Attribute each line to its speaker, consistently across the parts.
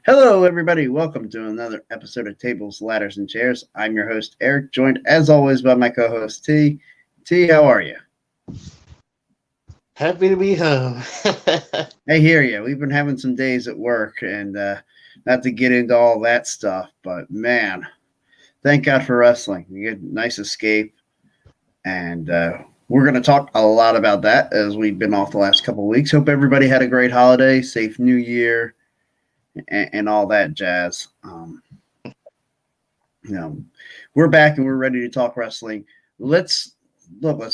Speaker 1: Hello, everybody. Welcome to another episode of Tables, Ladders, and Chairs. I'm your host, Eric, joined as always by my co-host, T. T, how are you?
Speaker 2: Happy to be home.
Speaker 1: I hear you. We've been having some days at work, and not to get into all that stuff, but man, thank God for wrestling. We get a nice escape, and we're going to talk a lot about that as we've been off the last couple of weeks. Hope everybody had a great holiday, safe New Year, and all that jazz. We're back and we're ready to talk wrestling. Let's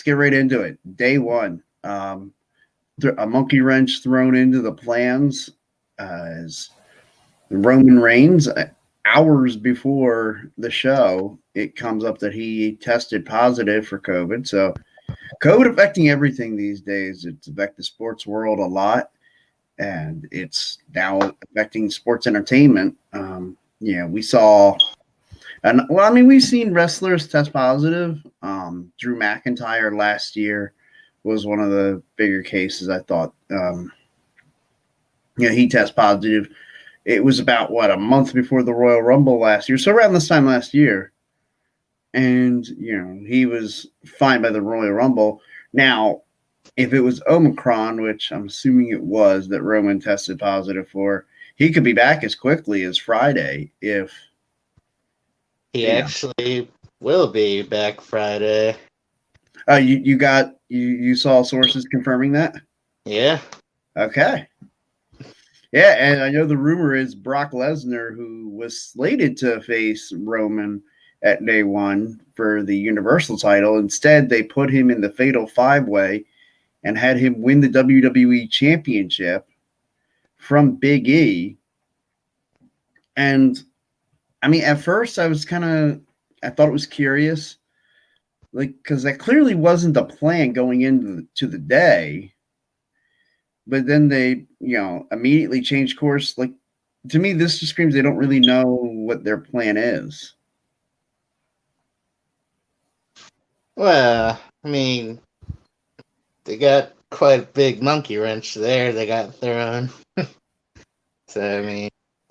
Speaker 1: get right into it. Day one, a monkey wrench thrown into the plans as Roman Reigns. Hours before the show, it comes up that he tested positive for COVID. So, COVID affecting everything these days. It's affected the sports world a lot, and it's now affecting sports entertainment. We saw. And we've seen wrestlers test positive. Drew McIntyre last year was one of the bigger cases. I thought, he tested positive. It was about a month before the Royal Rumble last year, so around this time last year, and he was fine by the Royal Rumble. Now, if it was Omicron, which I'm assuming it was, that Roman tested positive for, he could be back as quickly as Friday if.
Speaker 2: He actually will be back Friday.
Speaker 1: You saw sources confirming that?
Speaker 2: Yeah.
Speaker 1: Okay. Yeah, and I know the rumor is Brock Lesnar, who was slated to face Roman at day one for the Universal title. Instead, they put him in the Fatal 5-Way and had him win the WWE Championship from Big E. And at first I thought it was curious, because that clearly wasn't the plan going into the day. But then they, immediately changed course. To me, this just screams they don't really know what their plan is.
Speaker 2: Well, they got quite a big monkey wrench there they got thrown. So,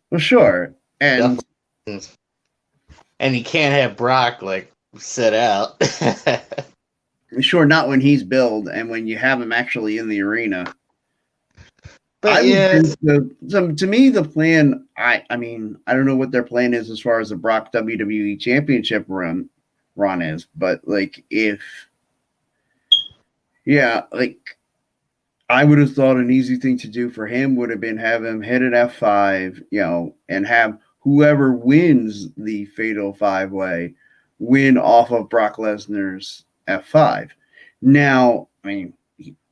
Speaker 1: well, sure. And
Speaker 2: you can't have Brock, sit out.
Speaker 1: Sure, not when he's billed and when you have him actually in the arena.
Speaker 2: But
Speaker 1: to me, the plan, I don't know what their plan is as far as the Brock WWE Championship run is, but I would have thought an easy thing to do for him would have been have him hit an F5, and have whoever wins the Fatal 5-Way win off of Brock Lesnar's F5. Now,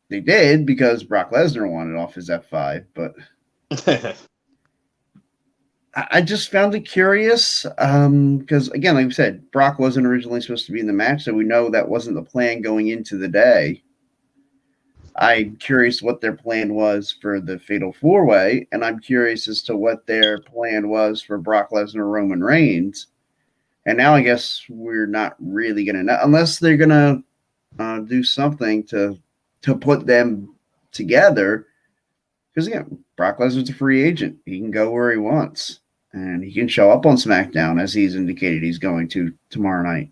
Speaker 1: they did because Brock Lesnar wanted off his F5, but I just found it curious because, again, like we said, Brock wasn't originally supposed to be in the match, so we know that wasn't the plan going into the day. I'm curious what their plan was for the Fatal 4-Way, and I'm curious as to what their plan was for Brock Lesnar, Roman Reigns. And now I guess we're not really going to know, unless they're going to do something to put them together. Because, again, Brock Lesnar's a free agent. He can go where he wants. And he can show up on SmackDown, as he's indicated he's going to tomorrow night.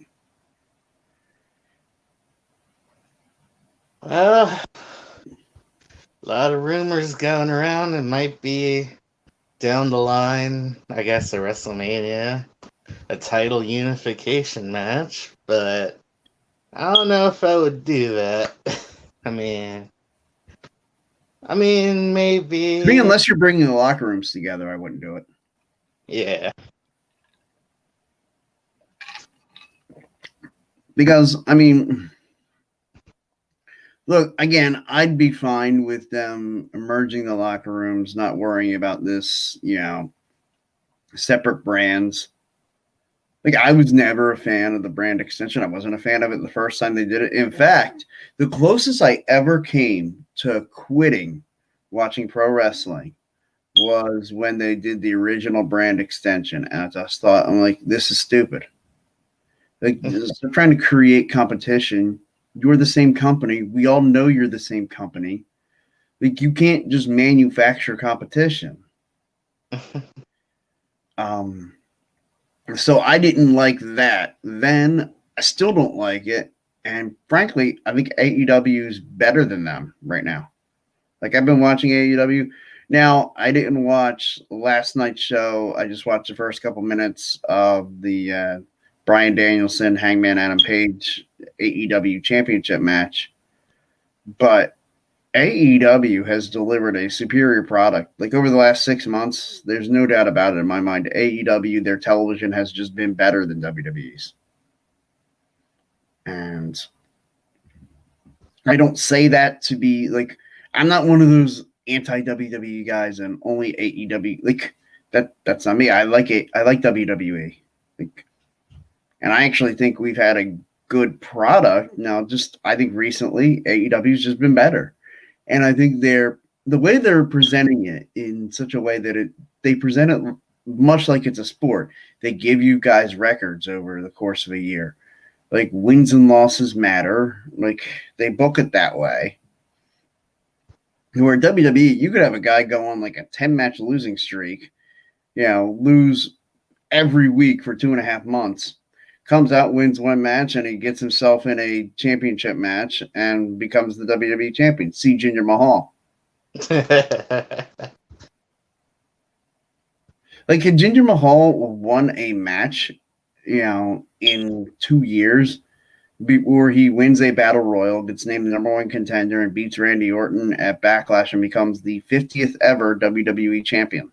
Speaker 2: Well, a lot of rumors going around. It might be down the line, I guess, at WrestleMania, a title unification match, but I don't know if I would do that. Maybe.
Speaker 1: Unless you're bringing the locker rooms together, I wouldn't do it.
Speaker 2: Yeah.
Speaker 1: Because, look, again, I'd be fine with them merging the locker rooms, not worrying about this, separate brands. I was never a fan of the brand extension. I wasn't a fan of it the first time they did it. In fact, the closest I ever came to quitting watching pro wrestling was when they did the original brand extension. And I just thought, this is stupid. They're trying to create competition. You're the same company. We all know you're the same company. You can't just manufacture competition. So I didn't like that. Then I still don't like it. And frankly, I think AEW is better than them right now. Like I've been watching AEW. Now I didn't watch last night's show. I just watched the first couple minutes of the Bryan Danielson, Hangman Adam Page AEW Championship match. But AEW has delivered a superior product. Like over the last 6 months, there's no doubt about it in my mind. AEW, their television has just been better than WWE's. And I don't say that to be like, I'm not one of those anti WWE guys and only AEW. Like that's not me. I like it. I like WWE. Like, and I actually think we've had a good product. Now, just I think recently AEW's just been better. And I think the way they're presenting it in such a way that they present it much like it's a sport. They give you guys records over the course of a year. Like wins and losses matter. Like they book it that way. Where WWE, you could have a guy go on like a 10-match losing streak, lose every week for 2.5 months, comes out, wins one match, and he gets himself in a championship match and becomes the WWE champion. See Jinder Mahal. Like, had Jinder Mahal won a match, in 2 years, before he wins a battle royal, gets named the number one contender, and beats Randy Orton at Backlash and becomes the 50th ever WWE champion.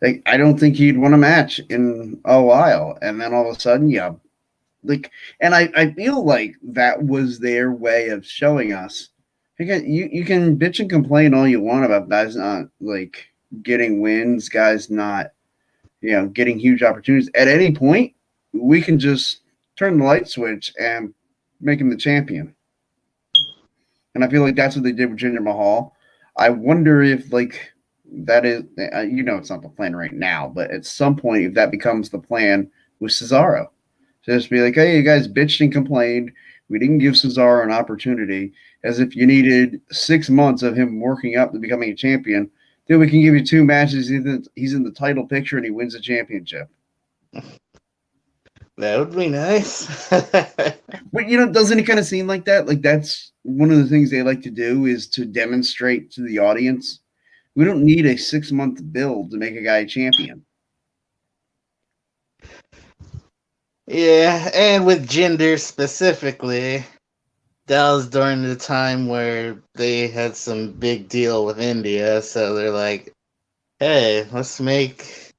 Speaker 1: Like, I don't think he'd won a match in a while. And then all of a sudden, and I feel like that was their way of showing us. Again, you can bitch and complain all you want about guys not like getting wins, guys not, getting huge opportunities. At any point, we can just turn the light switch and make him the champion. And I feel like that's what they did with Jinder Mahal. I wonder if that is, it's not the plan right now, but at some point, if that becomes the plan with Cesaro, to just be like, hey, you guys bitched and complained. We didn't give Cesaro an opportunity, as if you needed 6 months of him working up to becoming a champion. Then we can give you 2 matches. He's in the title picture and he wins the championship.
Speaker 2: That would be nice.
Speaker 1: But doesn't it kind of seem like that? Like that's one of the things they like to do is to demonstrate to the audience. We don't need a 6-month build to make a guy a champion.
Speaker 2: Yeah, and with Jinder specifically, that was during the time where they had some big deal with India, so they're like, hey, let's make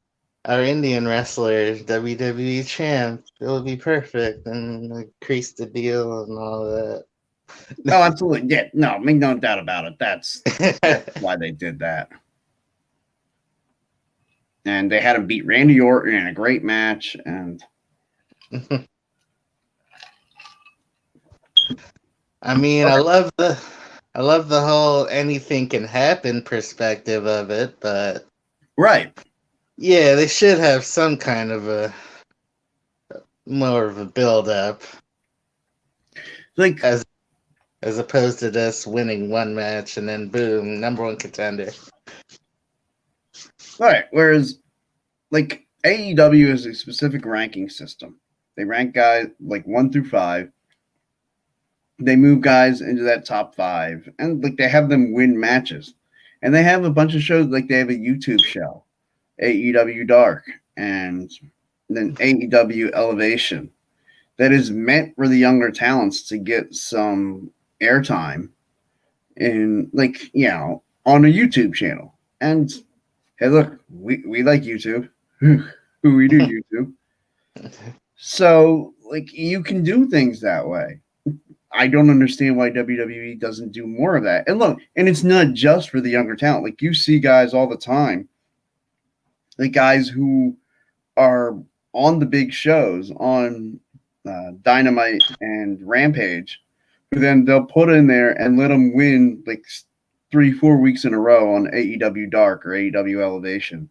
Speaker 2: our Indian wrestler WWE champ. It would be perfect and increase the deal and all that.
Speaker 1: Oh, absolutely. Yeah, no, make no doubt about it. That's why they did that. And they had him beat Randy Orton in a great match. And
Speaker 2: I mean, I love the whole anything can happen perspective of it, but
Speaker 1: right.
Speaker 2: Yeah, they should have some kind of more of a build up.
Speaker 1: Like
Speaker 2: as opposed to just winning one match and then boom, number one contender.
Speaker 1: Right. Whereas like AEW is a specific ranking system. They rank guys like 1 through 5. They move guys into that top 5 and they have them win matches. And they have a bunch of shows, like they have a YouTube show, AEW Dark, and then AEW Elevation, that is meant for the younger talents to get some airtime in on a YouTube channel. And hey, look, we like YouTube. We do YouTube. So you can do things that way. I don't understand why WWE doesn't do more of that. And look, and it's not just for the younger talent. Like you see guys all the time, like guys who are on the big shows on Dynamite and Rampage, who then they'll put in there and let them win 3-4 weeks in a row on AEW Dark or AEW Elevation.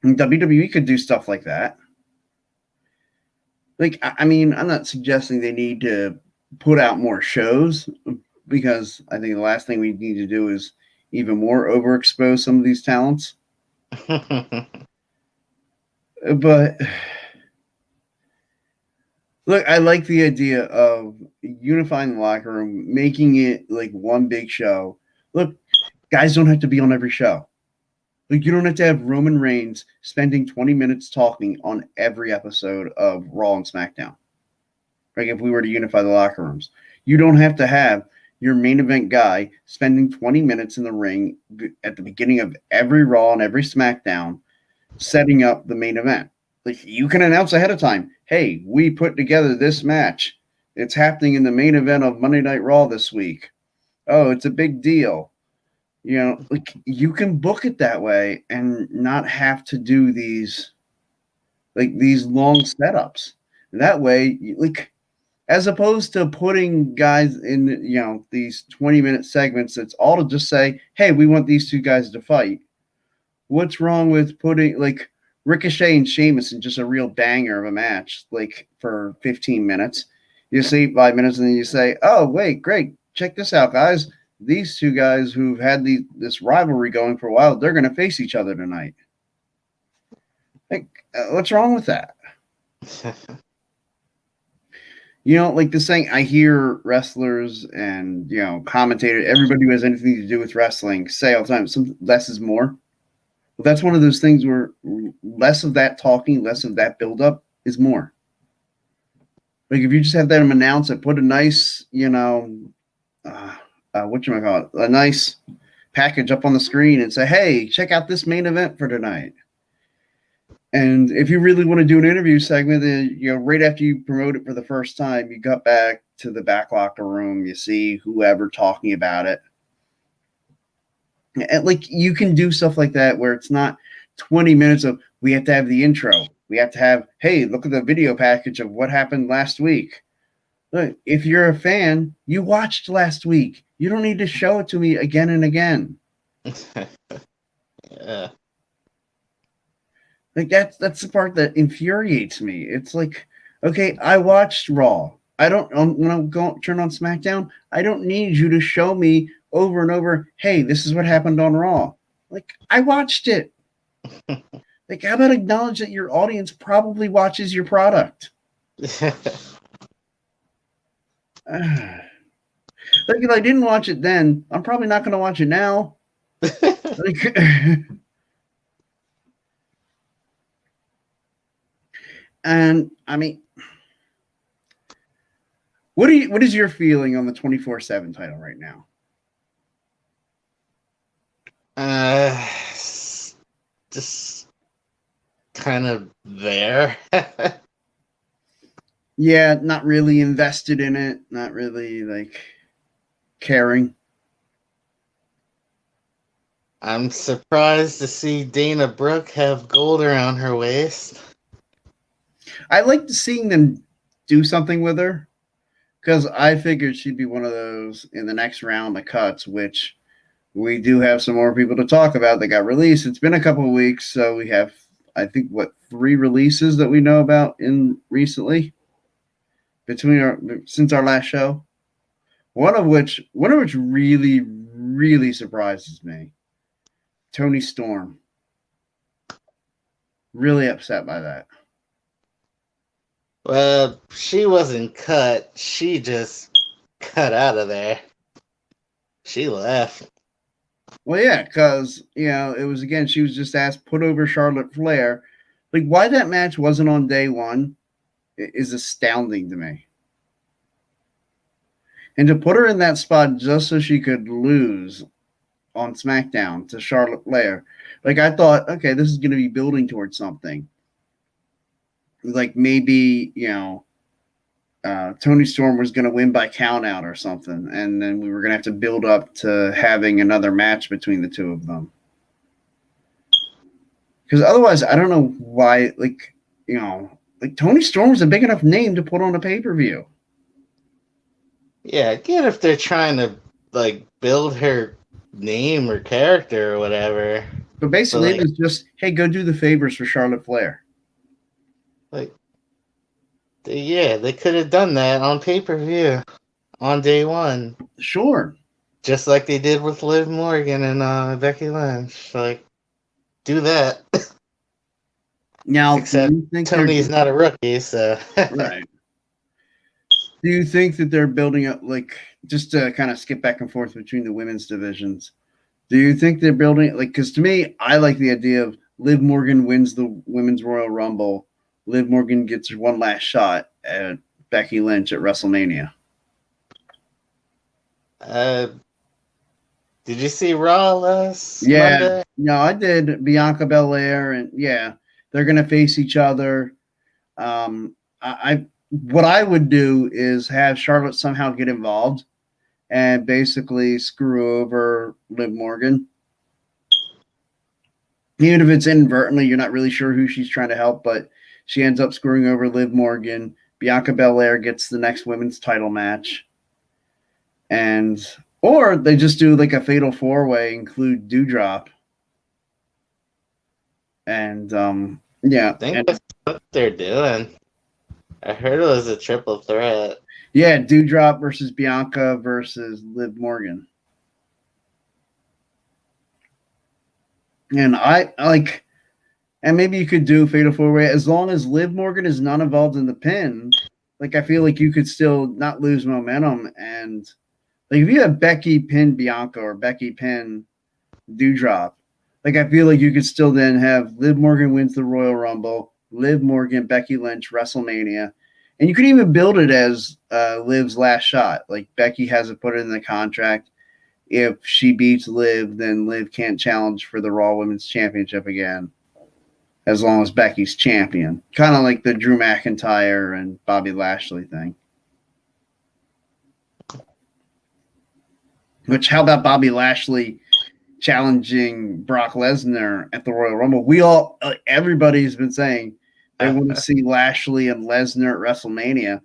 Speaker 1: And WWE could do stuff like that. I mean, I'm not suggesting they need to put out more shows, because I think the last thing we need to do is, even more overexpose some of these talents. But look, I like the idea of unifying the locker room, making it like one big show. Look, guys don't have to be on every show. Like, you don't have to have Roman Reigns spending 20 minutes talking on every episode of Raw and SmackDown. Like, if we were to unify the locker rooms, you don't have to have your main event guy spending 20 minutes in the ring at the beginning of every Raw and every SmackDown setting up the main event. Like, you can announce ahead of time, hey, we put together this match. It's happening in the main event of Monday Night Raw this week. Oh, it's a big deal. You know, like, you can book it that way and not have to do these long setups. That way, like, as opposed to putting guys in, you know, these 20-minute segments, that's all to just say, hey, we want these two guys to fight. What's wrong with putting, like, Ricochet and Sheamus in just a real banger of a match, like, for 15 minutes? You see 5 minutes, and then you say, oh, wait, great. Check this out, guys. These two guys who've had this rivalry going for a while, they're going to face each other tonight. Like, what's wrong with that? You know, like the saying, I hear wrestlers and, you know, commentators, everybody who has anything to do with wrestling say all the time, less is more. But that's one of those things where less of that talking, less of that buildup is more. Like, if you just have them announce it, put a nice, you know, a nice package up on the screen and say, hey, check out this main event for tonight. And if you really want to do an interview segment, then, you know, right after you promote it for the first time, you got back to the back locker room, you see whoever talking about it. And, like, you can do stuff like that where it's not 20 minutes of, we have to have the intro. We have to have, hey, look at the video package of what happened last week. Look, if you're a fan, you watched last week. You don't need to show it to me again and again.
Speaker 2: Yeah.
Speaker 1: Like, that's the part that infuriates me. It's like, okay, I watched Raw. I don't, when I go turn on SmackDown, I don't need you to show me over and over, hey, this is what happened on Raw. Like, I watched it. Like, how about acknowledge that your audience probably watches your product? Like, if I didn't watch it then, I'm probably not going to watch it now. Like, and I mean, what is your feeling on the 24/7 title right now?
Speaker 2: Just kind of there.
Speaker 1: Yeah, not really invested in it, not really like caring.
Speaker 2: I'm surprised to see Dana Brooke have gold around her waist.
Speaker 1: I liked seeing them do something with her because I figured she'd be one of those in the next round of cuts, which we do have some more people to talk about that got released. It's been a couple of weeks, so we have, I think, 3 releases that we know about in recently since our last show. One of which really, really surprises me. Toni Storm. Really upset by that.
Speaker 2: Well, she wasn't cut. She just cut out of there. She left.
Speaker 1: Well, yeah, because, you know, it was, again, she was just asked, put over Charlotte Flair. Like, why that match wasn't on day one is astounding to me. And to put her in that spot just so she could lose on SmackDown to Charlotte Flair, like, I thought, okay, this is going to be building towards something. Like, maybe, you know, Toni Storm was going to win by countout or something, and then we were going to have to build up to having another match between the two of them. Because otherwise, I don't know why, like, you know, like, Toni Storm was a big enough name to put on a pay-per-view.
Speaker 2: Yeah, again, if they're trying to, like, build her name or character or whatever.
Speaker 1: But basically,
Speaker 2: like,
Speaker 1: it was just, hey, go do the favors for Charlotte Flair.
Speaker 2: Like, they could have done that on pay-per-view on day one.
Speaker 1: Sure.
Speaker 2: Just like they did with Liv Morgan and Becky Lynch. Like, do that.
Speaker 1: Now, do
Speaker 2: Except
Speaker 1: you think
Speaker 2: Tony's not a rookie, so.
Speaker 1: right? Do you think that they're building up, like, just to kind of skip back and forth between the women's divisions? Do you think they're building, like, because to me, I like the idea of Liv Morgan wins the Women's Royal Rumble. Liv Morgan gets one last shot at Becky Lynch at WrestleMania.
Speaker 2: Did you see Raw last
Speaker 1: Yeah,
Speaker 2: Monday?
Speaker 1: no, I did. Bianca Belair, and yeah, they're gonna face each other. I what I would do is have Charlotte somehow get involved and basically screw over Liv Morgan. Even if it's inadvertently, you're not really sure who she's trying to help, but she ends up screwing over Liv Morgan. Bianca Belair gets the next women's title match. And or they just do like a fatal four-way, include Dewdrop. And yeah.
Speaker 2: I think
Speaker 1: And,
Speaker 2: that's what they're doing. I heard it was a triple threat.
Speaker 1: yeah, Dewdrop versus Bianca versus Liv Morgan. And I like, and maybe you could do fatal four-way as long as Liv Morgan is not involved in the pin. Like, I feel like you could still not lose momentum. And like, if you have Becky pin Bianca or Becky pin Dewdrop, like, I feel like you could still then have Liv Morgan wins the Royal Rumble, Liv Morgan, Becky Lynch, WrestleMania. And you could even build it as Liv's last shot. Like, Becky has to put it in the contract. If she beats Liv, then Liv can't challenge for the Raw Women's Championship again, as long as Becky's champion. Kind of like the Drew McIntyre and Bobby Lashley thing. Which, how about Bobby Lashley challenging Brock Lesnar at the Royal Rumble? Everybody's been saying they want to see Lashley and Lesnar at WrestleMania.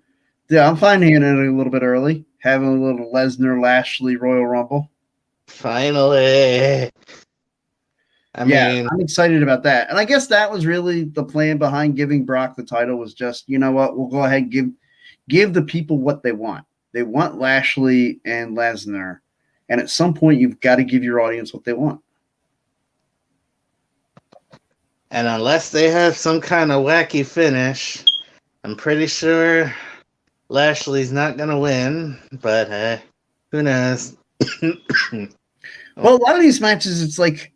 Speaker 1: Yeah, I'm finding it a little bit early, having a little Lesnar-Lashley Royal Rumble.
Speaker 2: Finally. I mean,
Speaker 1: I'm excited about that. And I guess that was really the plan behind giving Brock the title, was just, you know what, we'll go ahead and give the people what they want. They want Lashley and Lesnar. And at some point, you've got to give your audience what they want.
Speaker 2: and unless they have some kind of wacky finish, I'm pretty sure Lashley's not going to win. But who knows?
Speaker 1: Well, a lot of these matches, it's like,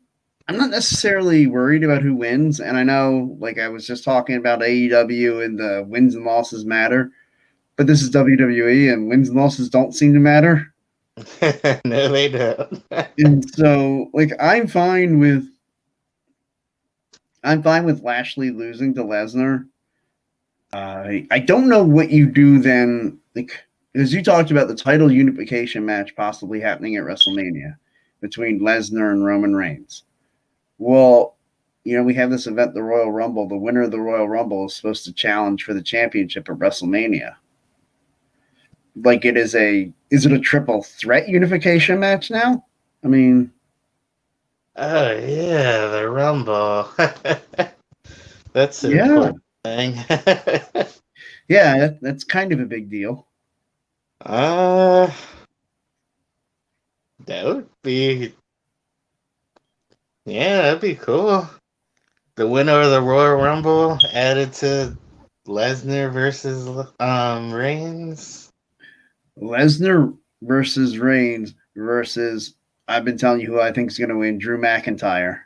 Speaker 1: I'm not necessarily worried about who wins. And I know, like, I was just talking about AEW and the wins and losses matter. But this is WWE, and wins and losses don't seem to matter.
Speaker 2: No, they don't.
Speaker 1: And so, like, I'm fine with Lashley losing to Lesnar. I don't know what you do then, like, because you talked about the title unification match possibly happening at WrestleMania between Lesnar and Roman Reigns. Well, you know, we have this event, the Royal Rumble. The winner of the Royal Rumble is supposed to challenge for the championship at WrestleMania. Like, is it a triple threat unification match now? I mean,
Speaker 2: Oh, yeah, the Rumble. That's an
Speaker 1: yeah.
Speaker 2: important thing.
Speaker 1: Yeah, that's kind of a big deal.
Speaker 2: That would be... Yeah, that'd be cool. The winner of the Royal Rumble added to Lesnar versus Reigns.
Speaker 1: Lesnar versus Reigns versus, I've been telling you who I think is going to win, Drew McIntyre.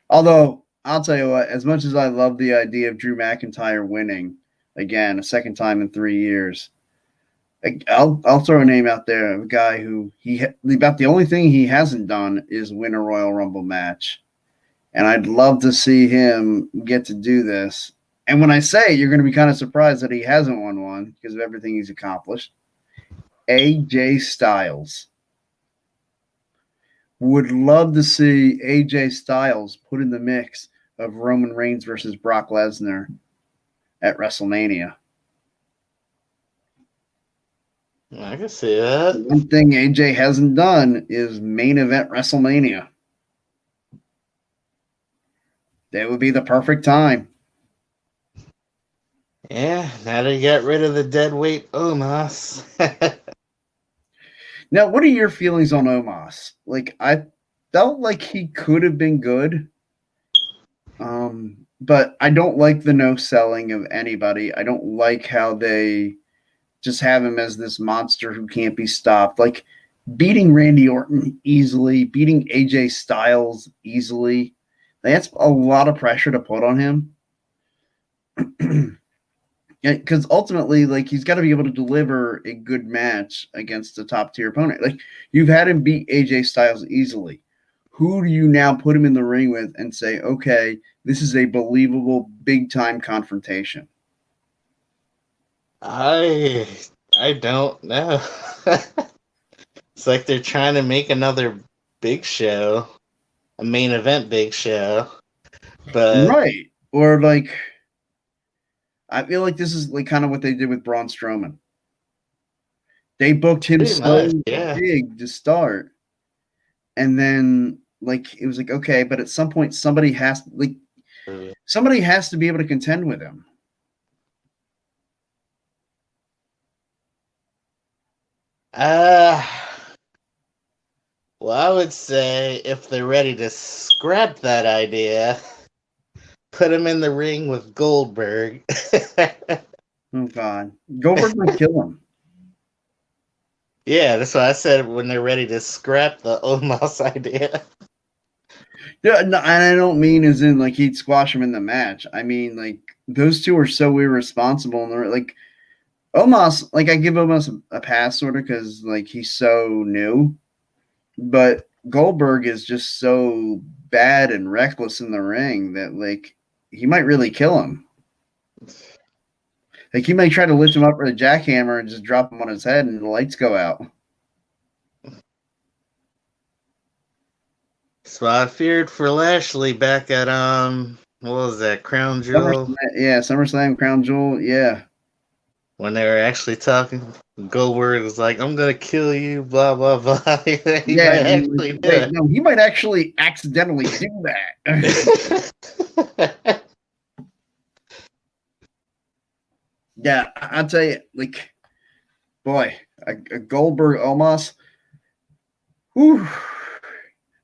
Speaker 1: Although, I'll tell you what, as much as I love the idea of Drew McIntyre winning, again, a second time in 3 years, I'll throw a name out there of a guy who about the only thing he hasn't done is win a Royal Rumble match. And I'd love to see him get to do this. And when I say it, you're going to be kind of surprised that he hasn't won one because of everything he's accomplished. AJ Styles. Would love to see AJ Styles put in the mix of Roman Reigns versus Brock Lesnar at WrestleMania.
Speaker 2: I can see that.
Speaker 1: One thing AJ hasn't done is main event WrestleMania. That would be the perfect time.
Speaker 2: Yeah, now they got rid of the dead weight Omos.
Speaker 1: Now, what are your feelings on Omos? Like, I felt like he could have been good, but I don't like the no selling of anybody. I don't like how they just have him as this monster who can't be stopped. Like, beating Randy Orton easily, beating AJ Styles easily. That's a lot of pressure to put on him. Because ultimately, like, he's got to be able to deliver a good match against a top tier opponent. Like, you've had him beat AJ Styles easily. Who do you now put him in the ring with and say, okay, this is a believable big time confrontation?
Speaker 2: I don't know. It's like they're trying to make another big show, a main event big show, but
Speaker 1: Right. Or like, I feel like this is like kind of what they did with Braun Strowman. They booked him
Speaker 2: pretty much,
Speaker 1: so
Speaker 2: yeah.
Speaker 1: big to start, and then like it was like okay, but at some point somebody has to be able to contend with him.
Speaker 2: Uh, well, I would say if they're ready to scrap that idea, put him in the ring with Goldberg.
Speaker 1: Oh God, Goldberg might kill him.
Speaker 2: Yeah, that's what I said when they're ready to scrap the Omos idea.
Speaker 1: Yeah, no, and I don't mean as in like he'd squash him in the match. I mean like those two are so irresponsible, and they're like Omos. Like I give Omos a pass sort of because like he's so new, but Goldberg is just so bad and reckless in the ring that like he might really kill him. Like he might try to lift him up with a jackhammer and just drop him on his head, and the lights go out.
Speaker 2: So I feared for Lashley back at what was that, Crown Jewel?
Speaker 1: SummerSlam, Crown Jewel, yeah.
Speaker 2: When they were actually talking, Goldberg was like, "I'm gonna kill you," blah blah blah. He
Speaker 1: Yeah,
Speaker 2: might
Speaker 1: and like,
Speaker 2: actually do
Speaker 1: wait,
Speaker 2: it.
Speaker 1: no, he might actually accidentally do that. Yeah, I'll tell you, like, boy, a Goldberg Omos, whew,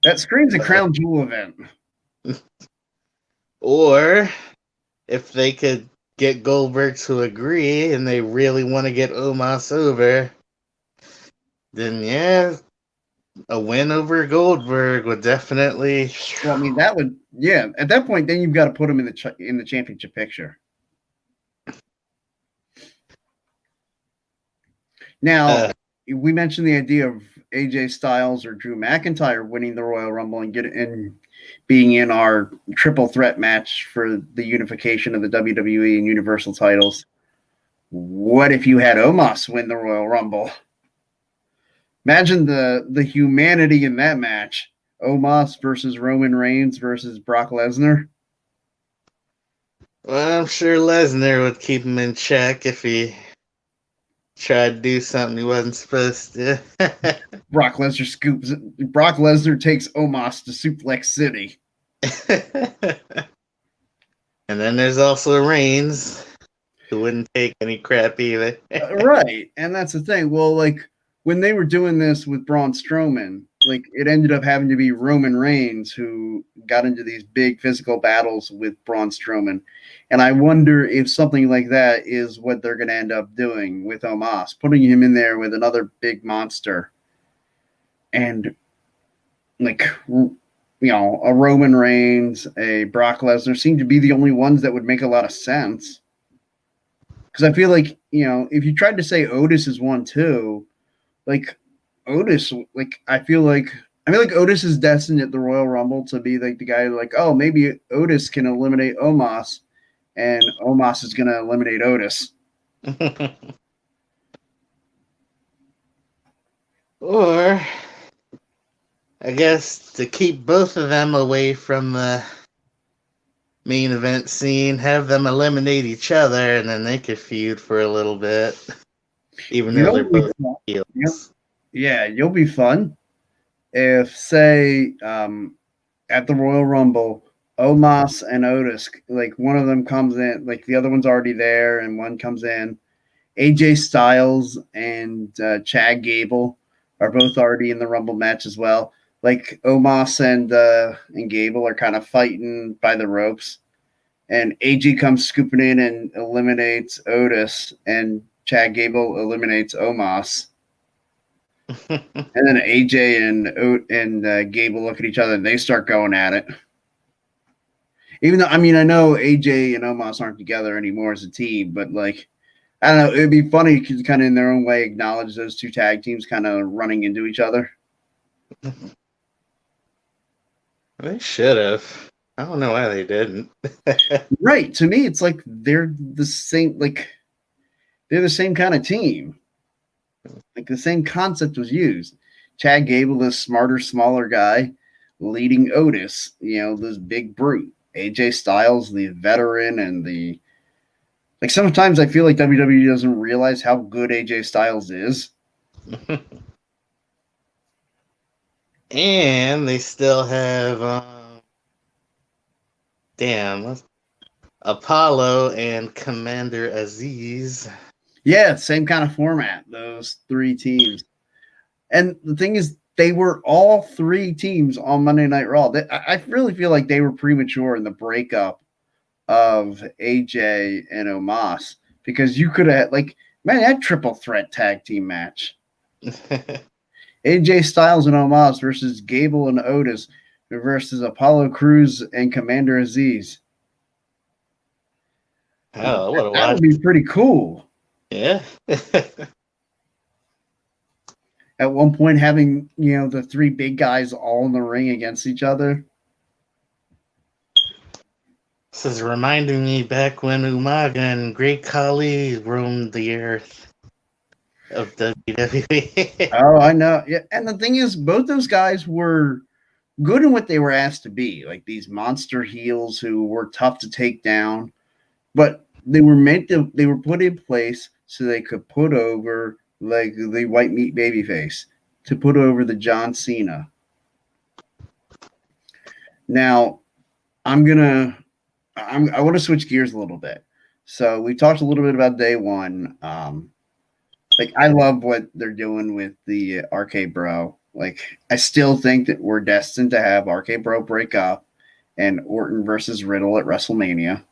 Speaker 1: that screams a Crown Jewel event.
Speaker 2: Or if they could get Goldberg to agree and they really want to get Omos over, then yeah, a win over Goldberg would definitely.
Speaker 1: Well, I mean, that would, yeah, at that point, then you've got to put him in the championship picture. Now,
Speaker 2: Uh,
Speaker 1: we mentioned the idea of AJ Styles or Drew McIntyre winning the Royal Rumble and being in our triple threat match for the unification of the WWE and Universal titles. What if you had Omos win the Royal Rumble? Imagine the humanity in that match. Omos versus Roman Reigns versus Brock Lesnar.
Speaker 2: well, I'm sure Lesnar would keep him in check if he tried to do something he wasn't supposed to.
Speaker 1: Brock Lesnar takes Omos to Suplex City.
Speaker 2: And then there's also Reigns, who wouldn't take any crap either.
Speaker 1: Right. And that's the thing. Well, like when they were doing this with Braun Strowman, like it ended up having to be Roman Reigns who got into these big physical battles with Braun Strowman. And I wonder if something like that is what they're going to end up doing with Omos, putting him in there with another big monster. And like, a Roman Reigns, a Brock Lesnar seem to be the only ones that would make a lot of sense. Because I feel like, if you tried to say Otis is one too, like Otis, like I feel like Otis is destined at the Royal Rumble to be like the guy like, oh, maybe Otis can eliminate Omos and Omos is gonna eliminate Otis.
Speaker 2: Or, I guess, to keep both of them away from the main event scene, have them eliminate each other, and then they could feud for a little bit, even though they're
Speaker 1: You'll be
Speaker 2: both
Speaker 1: fun.
Speaker 2: heels.
Speaker 1: Yeah, you'll be fun if say at the Royal Rumble, Omos and Otis, like one of them comes in, like the other one's already there, and one comes in. AJ Styles and Chad Gable are both already in the Rumble match as well. Like Omos and Gable are kind of fighting by the ropes, and AJ comes scooping in and eliminates Otis, and Chad Gable eliminates Omos. And then AJ and Gable look at each other and they start going at it. Even though, I mean, I know AJ and Omos aren't together anymore as a team, but like, I don't know, it'd be funny to kind of in their own way acknowledge those two tag teams kind of running into each other.
Speaker 2: They should have. I don't know why they didn't.
Speaker 1: Right. To me, it's like they're the same, like they're the same kind of team. Like the same concept was used. Chad Gable, this smarter, smaller guy, leading Otis, this big brute. AJ Styles, the veteran, and the like. Sometimes I feel like WWE doesn't realize how good AJ Styles is.
Speaker 2: And they still have Apollo and Commander Aziz.
Speaker 1: Yeah, same kind of format, those three teams. And the thing is, they were all three teams on Monday Night Raw. I really feel like they were premature in the breakup of AJ and Omos, because you could have, like, man, that triple threat tag team match. AJ Styles and Omos versus Gable and Otis versus Apollo Crews and Commander Aziz.
Speaker 2: Oh,
Speaker 1: that would be pretty cool.
Speaker 2: Yeah.
Speaker 1: At one point, having the three big guys all in the ring against each other.
Speaker 2: This is reminding me back when Umaga and Great Khali roamed the earth of WWE.
Speaker 1: Oh, I know. Yeah, and the thing is, both those guys were good in what they were asked to be, like these monster heels who were tough to take down, but they were put in place so they could put over like the white meat babyface, to put over the John Cena. Now, I want to switch gears a little bit. So we talked a little bit about day one. Like, I love what they're doing with the RK Bro. Like, I still think that we're destined to have RK Bro break up and Orton versus Riddle at WrestleMania.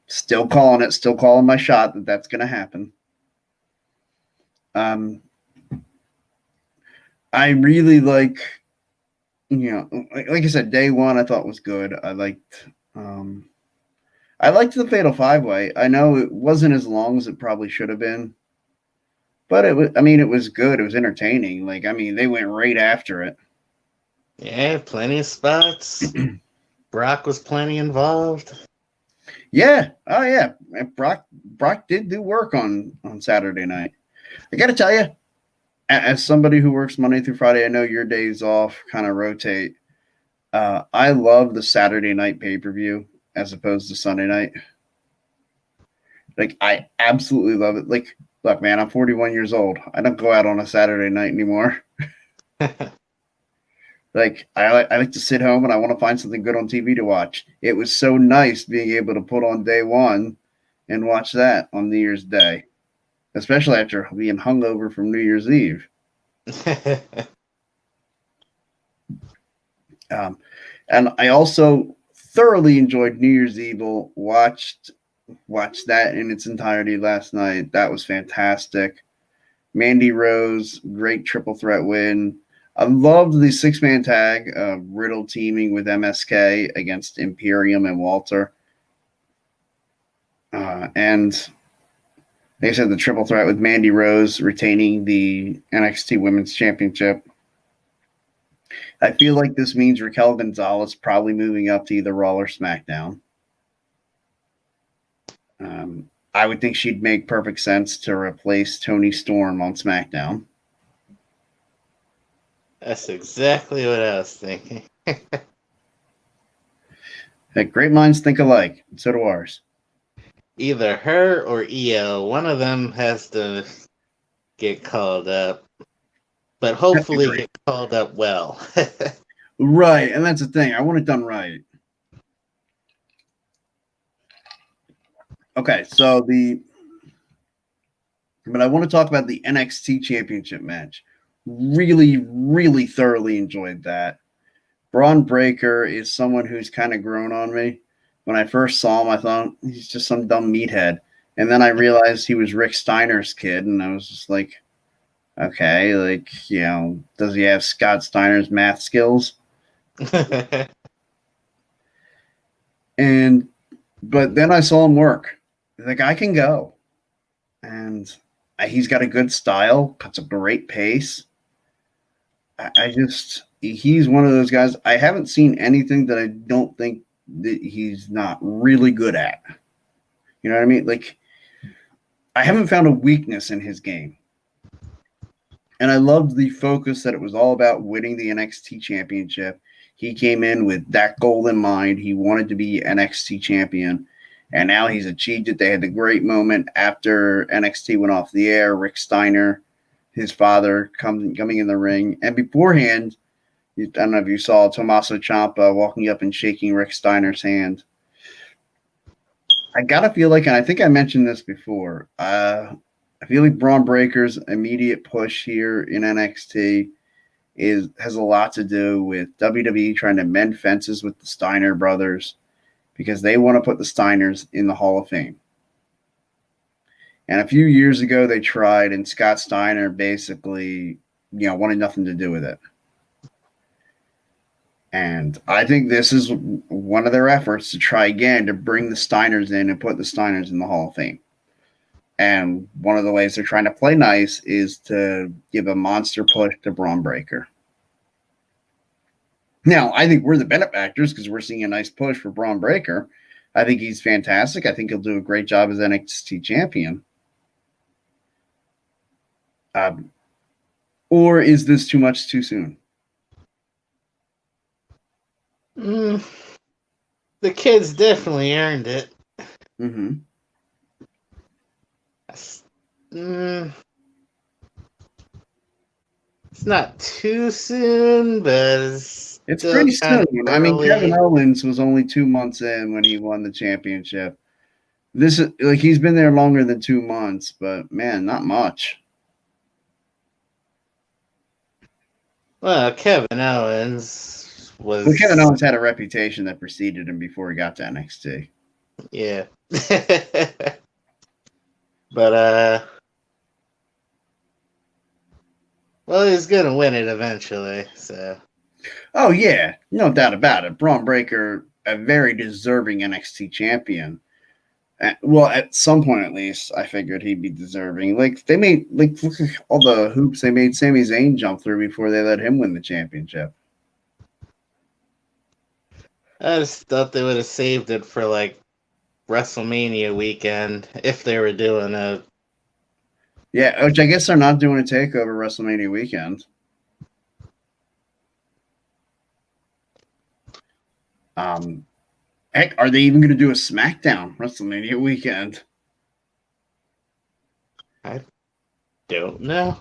Speaker 1: Still calling it. Still calling my shot that that's going to happen. I really like, like I said, day one I thought was good. I liked the Fatal 5-Way. I know it wasn't as long as it probably should have been, but it was good. It was entertaining. Like, they went right after it.
Speaker 2: Yeah, plenty of spots. Brock was plenty involved.
Speaker 1: Yeah. Oh yeah. Brock did do work on Saturday night. I got to tell you, as somebody who works Monday through Friday, I know your days off kind of rotate. I love the Saturday night pay-per-view as opposed to Sunday night. Like, I absolutely love it. Like, look, man, I'm 41 years old. I don't go out on a Saturday night anymore. Like, I like to sit home and I want to find something good on TV to watch. It was so nice being able to put on day one and watch that on New Year's Day, especially after being hungover from New Year's Eve. And I also thoroughly enjoyed New Year's Evil. Watched that in its entirety last night. That was fantastic. Mandy Rose, great triple threat win. I loved the 6-man tag, Riddle teaming with MSK against Imperium and Walter. And like I said, the triple threat with Mandy Rose retaining the NXT Women's Championship. I feel like this means Raquel Gonzalez probably moving up to either Raw or SmackDown. I would think she'd make perfect sense to replace Toni Storm on SmackDown.
Speaker 2: That's exactly what I was thinking.
Speaker 1: Hey, great minds think alike. And so do ours.
Speaker 2: Either her or EO. One of them has to get called up. But hopefully get called up well.
Speaker 1: Right, and that's the thing. I want it done right. Okay, but I want to talk about the NXT Championship match. Really, really thoroughly enjoyed that. Braun Breaker is someone who's kind of grown on me. When I first saw him, I thought he's just some dumb meathead. And then I realized he was Rick Steiner's kid, and I was just like, okay, like, does he have Scott Steiner's math skills? But then I saw him work. The guy can go. And he's got a good style, cuts a great pace. He's one of those guys. I haven't seen anything that I don't think that he's not really good at. You know what I mean? Like, I haven't found a weakness in his game. And I loved the focus that it was all about winning the NXT championship. He came in with that goal in mind. He wanted to be NXT champion. And now he's achieved it. They had the great moment after NXT went off the air. Rick Steiner, his father, coming in the ring. And beforehand, I don't know if you saw Tommaso Ciampa walking up and shaking Rick Steiner's hand. I got to feel like, and I think I mentioned this before, I feel like Braun Breaker's immediate push here in NXT has a lot to do with WWE trying to mend fences with the Steiner brothers because they want to put the Steiners in the Hall of Fame. And a few years ago, they tried, and Scott Steiner basically, wanted nothing to do with it. And I think this is one of their efforts to try again to bring the Steiners in and put the Steiners in the Hall of Fame. And one of the ways they're trying to play nice is to give a monster push to Braun Breaker. Now, I think we're the benefactors because we're seeing a nice push for Braun Breaker. I think he's fantastic. I think he'll do a great job as NXT champion. Or is this too much too soon?
Speaker 2: The kid's definitely earned it.
Speaker 1: Mm-hmm.
Speaker 2: It's not too soon, but
Speaker 1: it's pretty soon. I mean,
Speaker 2: early.
Speaker 1: Kevin Owens was only 2 months in when he won the championship. This is like he's been there longer than 2 months, but man, not much.
Speaker 2: Well, Kevin Owens was.
Speaker 1: Well, Kevin Owens had a reputation that preceded him before he got to NXT.
Speaker 2: Yeah. But well, he's gonna win it eventually. So.
Speaker 1: Oh yeah, no doubt about it. Braun Breaker, a very deserving NXT champion. Well, at some point at least, I figured he'd be deserving. Like they made, look at all the hoops they made Sami Zayn jump through before they let him win the championship.
Speaker 2: I just thought they would have saved it for like WrestleMania weekend if they were doing a.
Speaker 1: Yeah, which I guess they're not doing a takeover WrestleMania weekend. Heck, are they even going to do a SmackDown WrestleMania weekend?
Speaker 2: I don't know.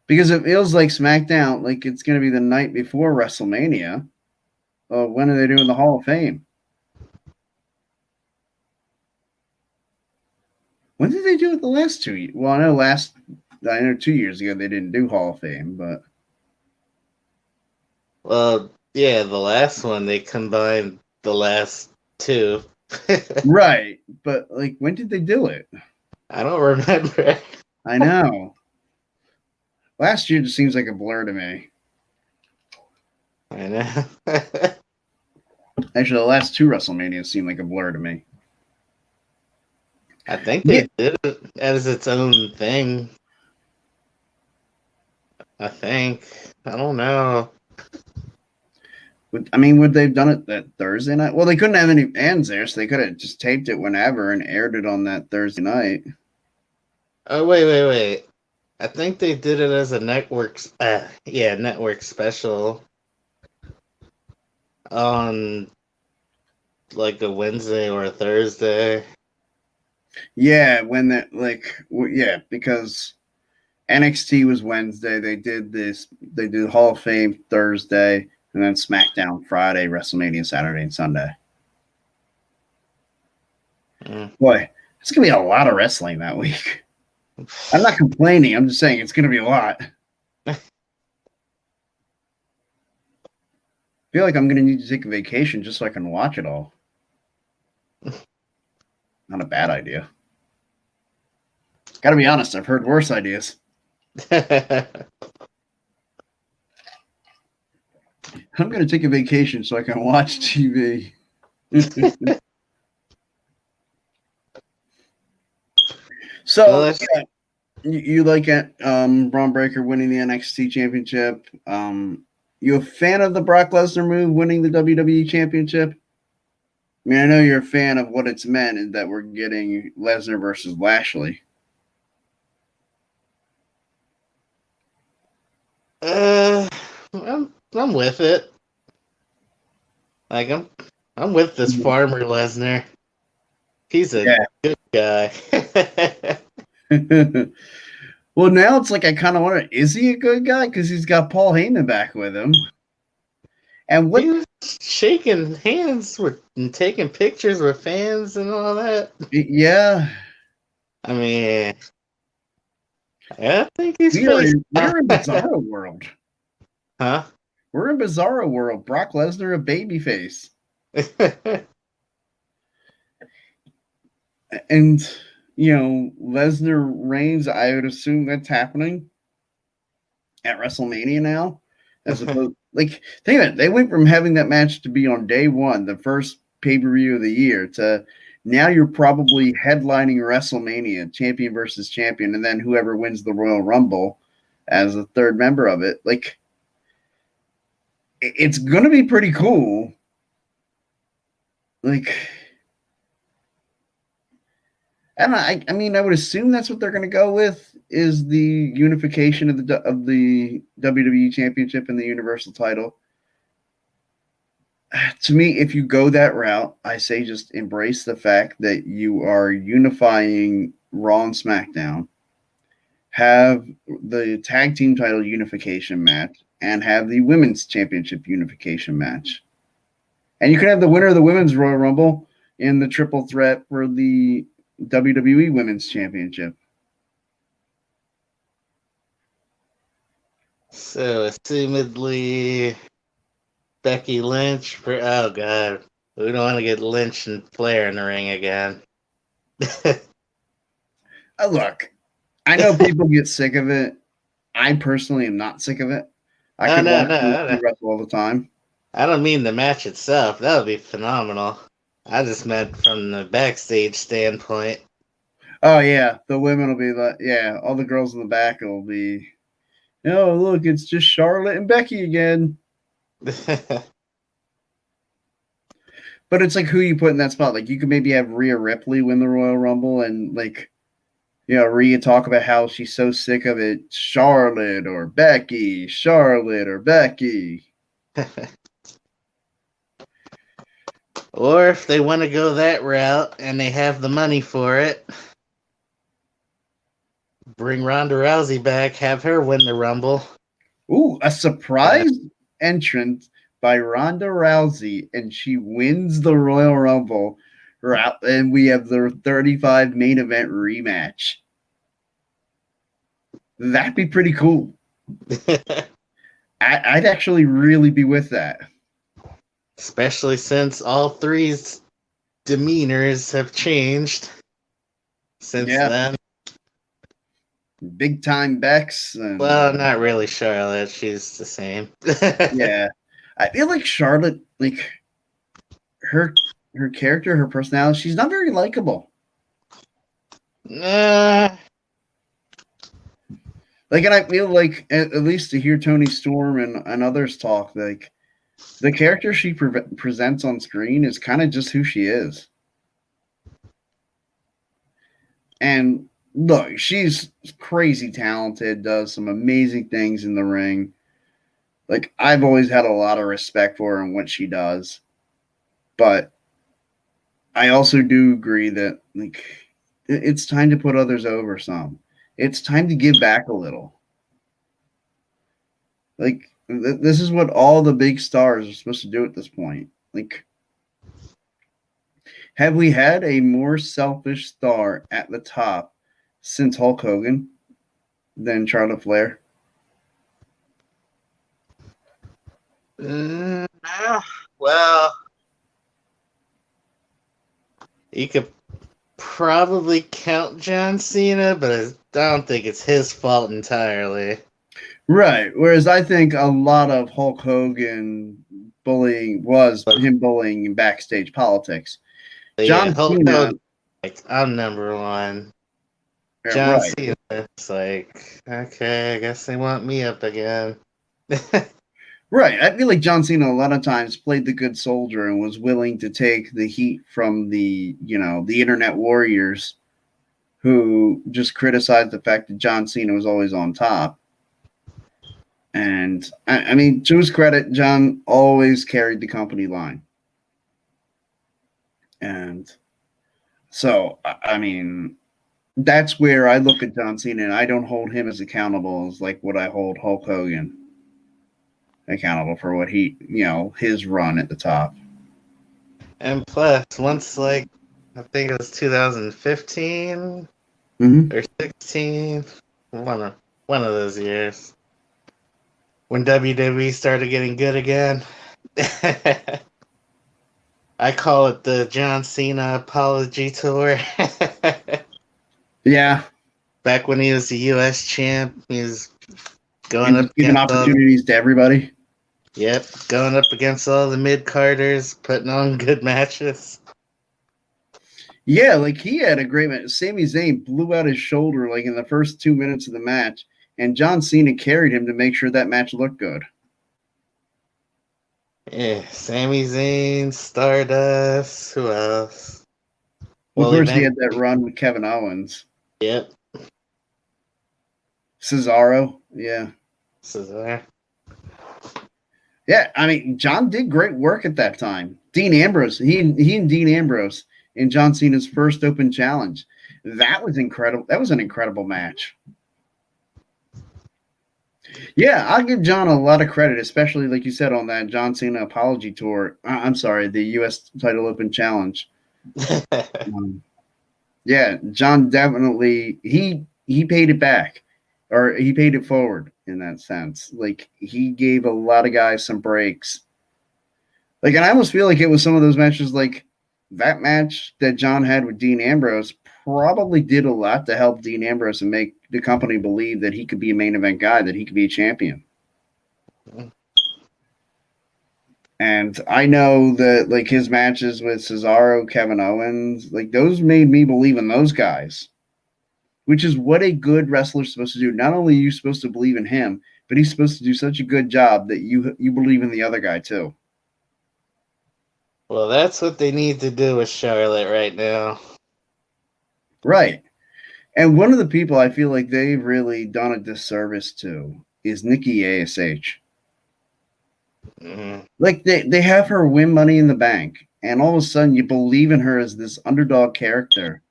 Speaker 1: Because it feels like SmackDown, like it's going to be the night before WrestleMania. When are they doing the Hall of Fame? When did they do it the last 2 years? Well, I know 2 years ago they didn't do Hall of Fame, but.
Speaker 2: Well, yeah, the last one they combined the last two.
Speaker 1: Right, but like, when did they do it?
Speaker 2: I don't remember.
Speaker 1: I know. Last year just seems like a blur to me.
Speaker 2: I know.
Speaker 1: Actually, the last 2 WrestleManias seem like a blur to me.
Speaker 2: I think they did it as its own thing. I think. I don't know.
Speaker 1: Would they have done it that Thursday night? Well, they couldn't have any fans there, so they could have just taped it whenever and aired it on that Thursday night.
Speaker 2: Oh, wait. I think they did it as a network special on like a Wednesday or a Thursday.
Speaker 1: Yeah, because NXT was Wednesday. They did Hall of Fame Thursday, and then SmackDown Friday, WrestleMania Saturday and Sunday. Boy, it's going to be a lot of wrestling that week. I'm not complaining. I'm just saying it's going to be a lot. feel like I'm going to need to take a vacation just so I can watch it all. Not a bad idea. Got to be honest, I've heard worse ideas. I'm going to take a vacation so I can watch TV. So,
Speaker 2: Well,
Speaker 1: yeah, you like it, Braun Breaker winning the NXT Championship. You a fan of the Brock Lesnar move winning the WWE Championship? I mean, I know you're a fan of what it's meant and that we're getting Lesnar versus Lashley.
Speaker 2: I'm with it. Like I'm with this farmer Lesnar. He's a good guy.
Speaker 1: Well, now it's like I kind of wonder, is he a good guy? Because he's got Paul Heyman back with him. And what
Speaker 2: He was shaking hands with and taking pictures with fans and all that.
Speaker 1: yeah.
Speaker 2: I mean, I think he's
Speaker 1: We're
Speaker 2: face.
Speaker 1: in Bizarro world.
Speaker 2: Huh?
Speaker 1: We're in Bizarro world. Brock Lesnar, a babyface. And, Lesnar reigns, I would assume that's happening at WrestleMania now. As opposed, think of it, they went from having that match to be on day one, the first pay-per-view of the year, to now you're probably headlining WrestleMania, champion versus champion, and then whoever wins the Royal Rumble as a third member of it. It's going to be pretty cool. And I mean, I would assume that's what they're going to go with is the unification of the WWE Championship and the Universal title. To me, if you go that route, I say just embrace the fact that you are unifying Raw and SmackDown, have the tag team title unification match, and have the Women's Championship unification match. And you can have the winner of the Women's Royal Rumble in the triple threat for the WWE Women's Championship.
Speaker 2: So, assumedly, Becky Lynch for oh god, we don't want to get Lynch and Flair in the ring again.
Speaker 1: Look, I know people get sick of it. I personally am not sick of it. I could watch them wrestle all the time.
Speaker 2: I don't mean the match itself. That would be phenomenal. I just meant from the backstage standpoint.
Speaker 1: Oh yeah, the women will be like, yeah, all the girls in the back will be, oh look, it's just Charlotte and Becky again. But it's like who you put in that spot. Like you could maybe have Rhea Ripley win the Royal Rumble and Rhea talk about how she's so sick of it. Charlotte or Becky.
Speaker 2: Or if they want to go that route and they have the money for it, bring Ronda Rousey back, have her win the Rumble.
Speaker 1: Ooh, a surprise entrance by Ronda Rousey, and she wins the Royal Rumble. And we have the 35 main event rematch. That'd be pretty cool. I'd actually really be with that.
Speaker 2: Especially since all three's demeanors have changed since then.
Speaker 1: Big time Bex. And,
Speaker 2: well, not really Charlotte. She's the same.
Speaker 1: Yeah. I feel like Charlotte, her character, her personality, she's not very likable. And I feel like, at least to hear Toni Storm and others talk, the character she presents on screen is kind of just who she is. And look, she's crazy talented, does some amazing things in the ring. I've always had a lot of respect for her and what she does. But I also do agree that it's time to put others over some. It's time to give back a little. This is what all the big stars are supposed to do at this point. Have we had a more selfish star at the top since Hulk Hogan than Charlotte Flair?
Speaker 2: Ah, well, you could probably count John Cena, but I don't think it's his fault entirely.
Speaker 1: Right. Whereas I think a lot of Hulk Hogan bullying was him bullying in backstage politics.
Speaker 2: But
Speaker 1: John
Speaker 2: yeah, Hulk
Speaker 1: Cena,
Speaker 2: Hogan, like, I'm number one. John
Speaker 1: right.
Speaker 2: Cena, it's like, okay, I guess they want me up again.
Speaker 1: Right. I feel like John Cena a lot of times played the good soldier and was willing to take the heat from the internet warriors who just criticized the fact that John Cena was always on top. And I mean, to his credit, John always carried the company line. And so, I mean, that's where I look at John Cena and I don't hold him as accountable as like what I hold Hulk Hogan accountable for what his run at the top.
Speaker 2: And plus, once, like, I think it was 2015 or 16, one of those years, when WWE started getting good again. I call it the John Cena apology tour.
Speaker 1: Yeah.
Speaker 2: Back when he was the U.S. champ, he was going
Speaker 1: And
Speaker 2: up
Speaker 1: just giving opportunities to everybody.
Speaker 2: Yep, going up against all the mid-carders, putting on good matches.
Speaker 1: Yeah, like he had a great match. Sami Zayn blew out his shoulder like in the first 2 minutes of the match, and John Cena carried him to make sure that match looked good.
Speaker 2: Yeah, Sami Zayn, Stardust, who else?
Speaker 1: Well, of course, he had that run with Kevin Owens.
Speaker 2: Yep.
Speaker 1: Cesaro, yeah.
Speaker 2: Cesaro.
Speaker 1: Yeah, I mean, John did great work at that time. Dean Ambrose, he and Dean Ambrose in John Cena's first open challenge. That was incredible. That was an incredible match. Yeah, I'll give John a lot of credit, especially like you said on that John Cena apology tour. I'm sorry, the U.S. title open challenge. Yeah, John definitely he paid it back, or he paid it forward in that sense. Like he gave a lot of guys some breaks. Like, and I almost feel like it was some of those matches, like that match that John had with Dean Ambrose, probably did a lot to help Dean Ambrose and make the company believe that he could be a main event guy, that he could be a champion. And I know that like his matches with Cesaro, Kevin Owens, like those made me believe in those guys, which is what a good wrestler is supposed to do. Not only are you supposed to believe in him, but he's supposed to do such a good job that you believe in the other guy too.
Speaker 2: Well, that's what they need to do with Charlotte right now.
Speaker 1: Right. And one of the people I feel like they've really done a disservice to is Nikki ASH.
Speaker 2: Mm-hmm.
Speaker 1: Like they have her win Money in the Bank, and all of a sudden you believe in her as this underdog character.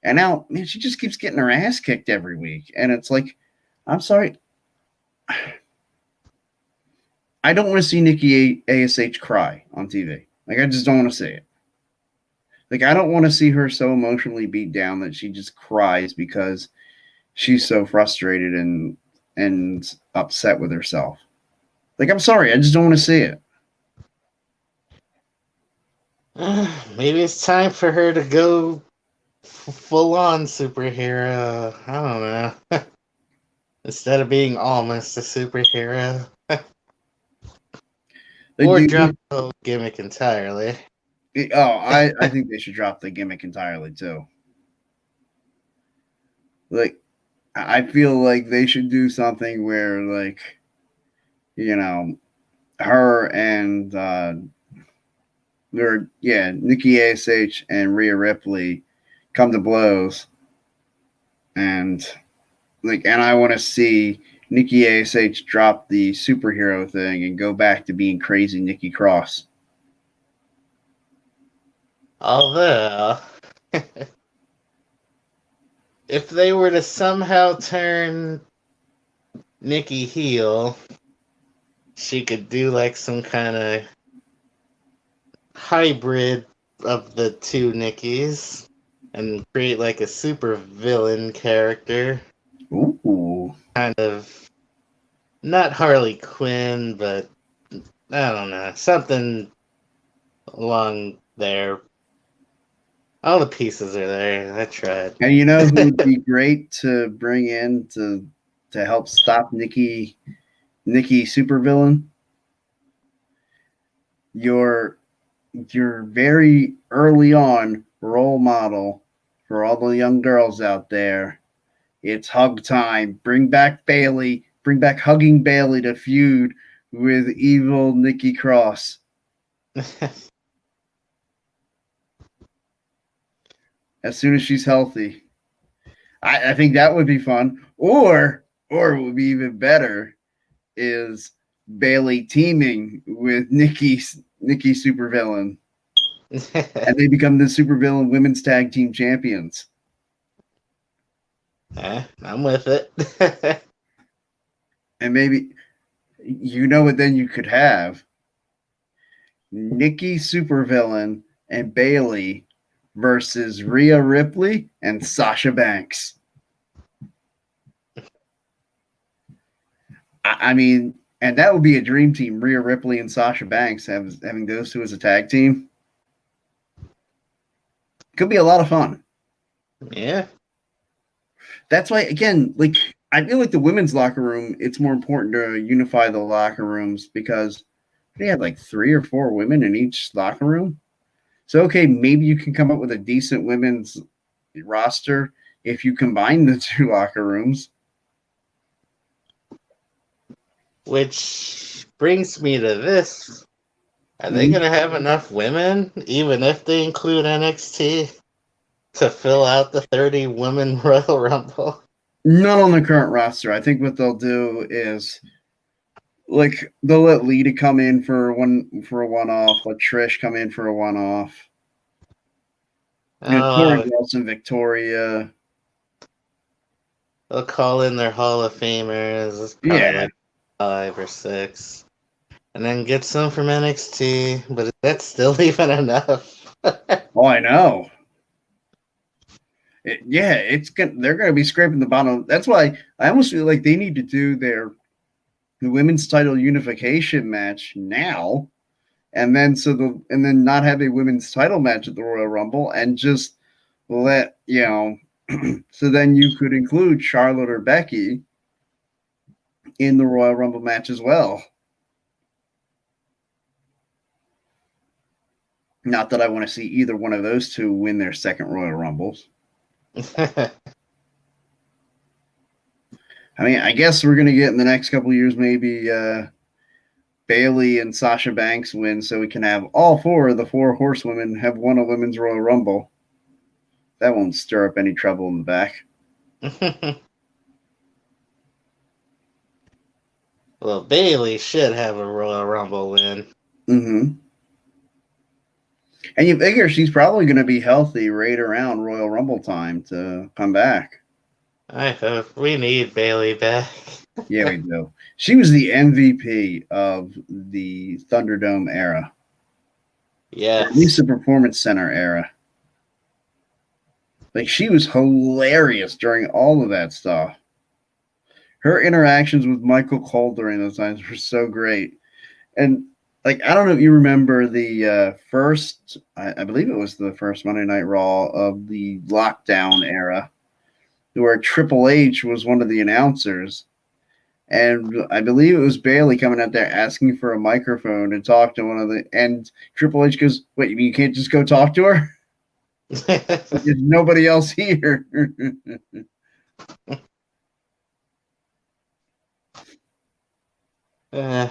Speaker 1: And now, man, she just keeps getting her ass kicked every week. And it's like, I'm sorry. I don't want to see Nikki ASH cry on TV. Like, I just don't want to see it. Like, I don't want to see her so emotionally beat down that she just cries because she's so frustrated and upset with herself. Like, I'm sorry, I just don't want to see it.
Speaker 2: Maybe it's time for her to go full-on superhero. I don't know. Instead of being almost a superhero. Or drop the whole gimmick entirely.
Speaker 1: I think they should drop the gimmick entirely, too. Like, I feel like they should do something where, like, you know, her and Nikki ASH and Rhea Ripley come to blows, and I want to see Nikki ASH drop the superhero thing and go back to being crazy Nikki Cross.
Speaker 2: Although, if they were to somehow turn Nikki heel, she could do like some kind of hybrid of the two Nikkis and create like a super villain character.
Speaker 1: Ooh.
Speaker 2: Kind of not Harley Quinn, but I don't know, something along there. All the pieces are there. I tried.
Speaker 1: And you know who would be great to bring in to help stop Nikki Supervillain? Your very early on role model for all the young girls out there. It's hug time. Bring back Bailey. Bring back hugging Bailey to feud with evil Nikki Cross. As soon as she's healthy. I think that would be fun. Or what would be even better is Bailey teaming with Nikki Supervillain. And they become the Supervillain Women's Tag Team Champions.
Speaker 2: I'm with it.
Speaker 1: And maybe, you know what then you could have? Nikki Supervillain and Bailey versus Rhea Ripley and Sasha Banks. I mean, and that would be a dream team. Rhea Ripley and Sasha Banks having those two as a tag team. Could be a lot of fun.
Speaker 2: Yeah.
Speaker 1: That's why, again, like, I feel like the women's locker room, it's more important to unify the locker rooms because they had like 3 or 4 women in each locker room. So, okay, maybe you can come up with a decent women's roster if you combine the 2 locker rooms.
Speaker 2: Which brings me to this. Are they going to have enough women, even if they include NXT, to fill out the 30 women Royal Rumble?
Speaker 1: Not on the current roster. I think what they'll do is, like, they'll let Lita come in for a one-off, let Trish come in for a one-off. Tori Wilson, Victoria.
Speaker 2: They'll call in their Hall of Famers. Like 5 or 6. And then get some from NXT, but that's still even enough.
Speaker 1: Oh, I know. They're going to be scraping the bottom. That's why I almost feel like they need to do the women's title unification match now, and then not have a women's title match at the Royal Rumble, and just let so then you could include Charlotte or Becky in the Royal Rumble match as well. Not that I want to see either one of those two win their second Royal Rumbles. I mean, I guess we're going to get in the next couple of years maybe Bailey and Sasha Banks win so we can have all 4 of the 4 horsewomen have won a women's Royal Rumble. That won't stir up any trouble in the back.
Speaker 2: Well, Bailey should have a Royal Rumble win.
Speaker 1: Mm-hmm. And you figure she's probably going to be healthy right around Royal Rumble time to come back.
Speaker 2: I hope. We need Bailey back.
Speaker 1: Yeah, we do. She was the MVP of the Thunderdome era.
Speaker 2: Yeah.
Speaker 1: At least the Performance Center era. Like, she was hilarious during all of that stuff. Her interactions with Michael Cole during those times were so great. And, like, I don't know if you remember the first, I believe it was the first Monday Night Raw of the lockdown era, where Triple H was one of the announcers. And I believe it was Bailey coming out there asking for a microphone to talk to and Triple H goes, "Wait, you mean you can't just go talk to her? There's nobody else here." I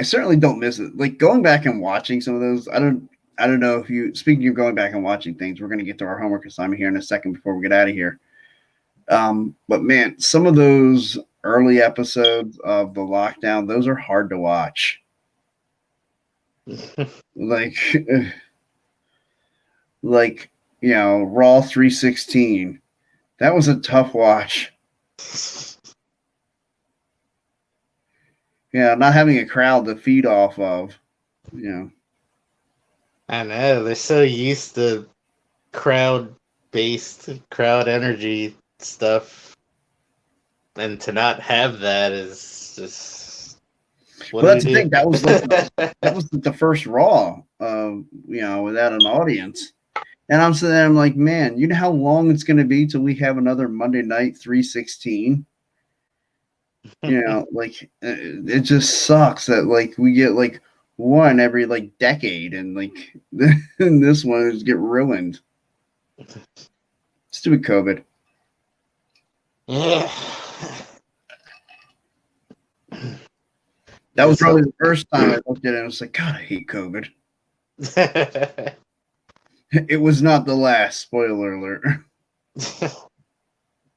Speaker 1: certainly don't miss it. Like, going back and watching some of those, I don't know if you, speaking of going back and watching things, we're going to get to our homework assignment here in a second before we get out of here. But man, some of those early episodes of the lockdown, those are hard to watch. like, Raw 316. That was a tough watch. Yeah, not having a crowd to feed off of.
Speaker 2: I know. They're so used to crowd-based, crowd energy stuff. And to not have that is just What
Speaker 1: Well,
Speaker 2: do we
Speaker 1: that's the thing. That was like
Speaker 2: do?
Speaker 1: that was the first Raw, without an audience. And I'm sitting there, I'm like, man, you know how long it's going to be till we have another Monday Night 316? It just sucks that like we get like one every like decade, and like and this one is get ruined. Stupid COVID.
Speaker 2: Yeah.
Speaker 1: That was
Speaker 2: Just
Speaker 1: probably
Speaker 2: hope.
Speaker 1: the first time I looked at it and I was like, God, I hate COVID. It was not the last, spoiler alert.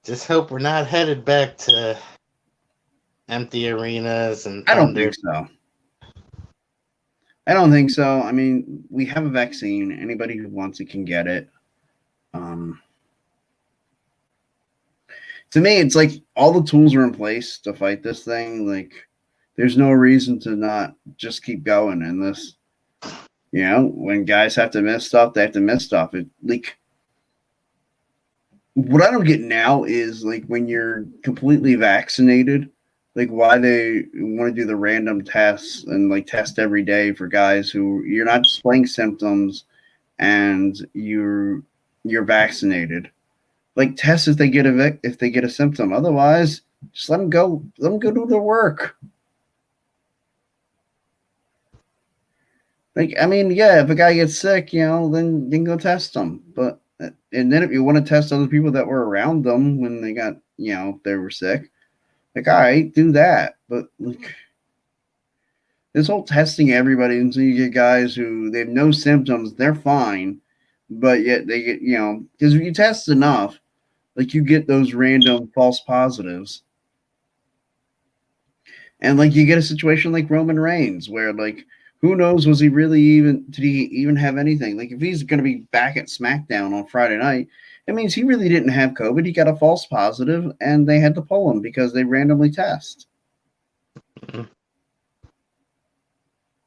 Speaker 2: Just hope we're not headed back to empty arenas and
Speaker 1: I don't
Speaker 2: thunder.
Speaker 1: think so. I don't think so. I mean, we have a vaccine. Anybody who wants it can get it. To me, it's like all the tools are in place to fight this thing. Like, there's no reason to not just keep going in this. When guys have to miss stuff, they have to miss stuff. What I don't get now is like when you're completely vaccinated, like why they want to do the random tests and like test every day for guys who you're not displaying symptoms and you're vaccinated. Like test if they get a symptom. Otherwise, just let them go. Let them go do their work. Like, I mean, yeah, if a guy gets sick, then you can go test them. But and then if you want to test other people that were around them when they got, they were sick, like, all right, do that. But like this whole testing everybody until you get guys who they have no symptoms, they're fine, but yet they get, because if you test enough, like you get those random false positives. And like you get a situation like Roman Reigns where like who knows did he even have anything? Like if he's going to be back at SmackDown on Friday night, it means he really didn't have COVID. He got a false positive and they had to pull him because they randomly test.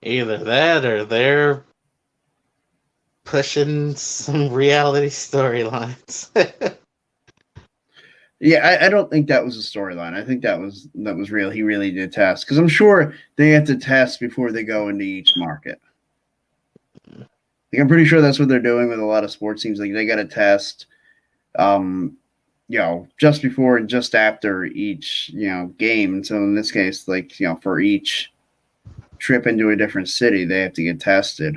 Speaker 2: Either that or they're pushing some reality storylines.
Speaker 1: Yeah, I don't think that was a storyline. I think that was real. He really did test because I'm sure they have to test before they go into each market. Like, I'm pretty sure that's what they're doing with a lot of sports teams. Like they got to test, just before and just after each game. And so in this case, like for each trip into a different city, they have to get tested.